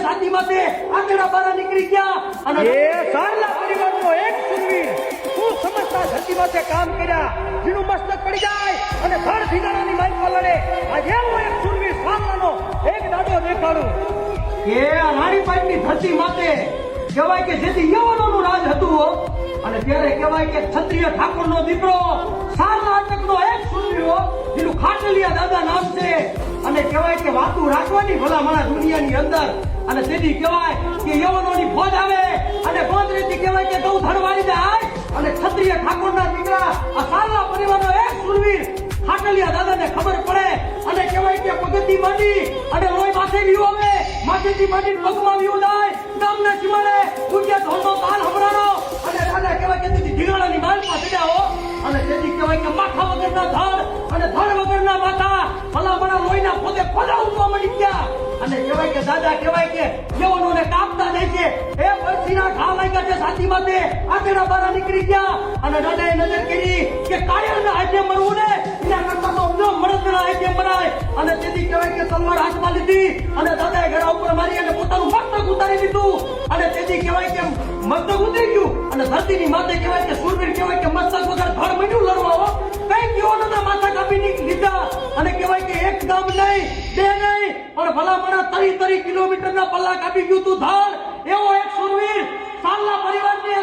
છાતી માથે આંગણા બહાર નીકળી ગયા અને એ સારલા પરિવારનો એક સુરવીર શું સમજતા ધરતી માથે કામ કર્યા જેનું મસ્તક પડી જાય અને ધડ ફિગારાની માઇક પર લડે આજે એવો એક સુરવીર સારલાનો એક દાડો દેખાડું કે આ રાણીપાટની ધરતી માથે કહેવાય કે જેથી યવનોનું રાજ હતું હો. અને ત્યારે કહેવાય કે ક્ષત્રિય ઠાકોરનો દીકરો સારલા અટકનો એક સુરવીર હો, જેનું ખાટલિયા દાદા નામ છે. અને કહેવાય કે વાતું રાખવાની ભલામણા દુનિયાની અંદર. અને તેથી કહેવાય કે યવનોની ફોજ આવે અને ગોંદરેથી કહેવાય કે ગૌ ધરવાળી જાય અને ક્ષત્રિય ઠાકોરના દીકરા આ સારલા પરિવારનો એક સુરવીર ખાટલિયા દાદાને ખબર પડે અને કહેવાય કે પગથી માંડી અને લોહી માથે લીધું આવે માથેથી માંડી પગમાં લીધું જાય ગામના સીમાડે પૂજ્ય ધોનો તાલ હમણાનો અને દાદા કહેવાય કે તેથી ઢીંગાણાની માલમાં ચડ્યા અને તેથી કહેવાય કે માથા વગરના ધડ અને ધડ વગરના માથા ભલામણા લોહીના પોતે પદા ઉઠવા મળી ગયા. અને કહેવાય કે દાદા કહેવાય કે યવનોને કાપતા જાય છે એ પરસીના ઘા લાગ્યા છે છાતી માથે આંગણા બહાર નીકળી ગયા અને દાદાએ નજર કરી કે કાયરના હાથે મરવું ને એના કરતા તો જો મળદના હાથે મરાય. અને તેથી કહેવાય કે તલવાર હાથમાં લીધી અને દાદાએ ગળા ઉપર મારી અને પોતાનું મસ્તક ઉતારી દીધું અને તેથી કહેવાય કે મસ્તક ઉતરી ગયું અને ધરતીની માથે કહેવાય કે સુરવીર કહેવાય કે મસ્તક વગર ધડ મંડ્યું લડવા કઈ યુવાનોના માથા કાપી લીધા અને કહેવાય કે એક ગામ નહીં બે નહીં પણ ભલામણા 30 કિલોમીટરના પલ્લા કાપી ગયું તું ધડ. એવો એક સુરવીર સારલા પરિવારને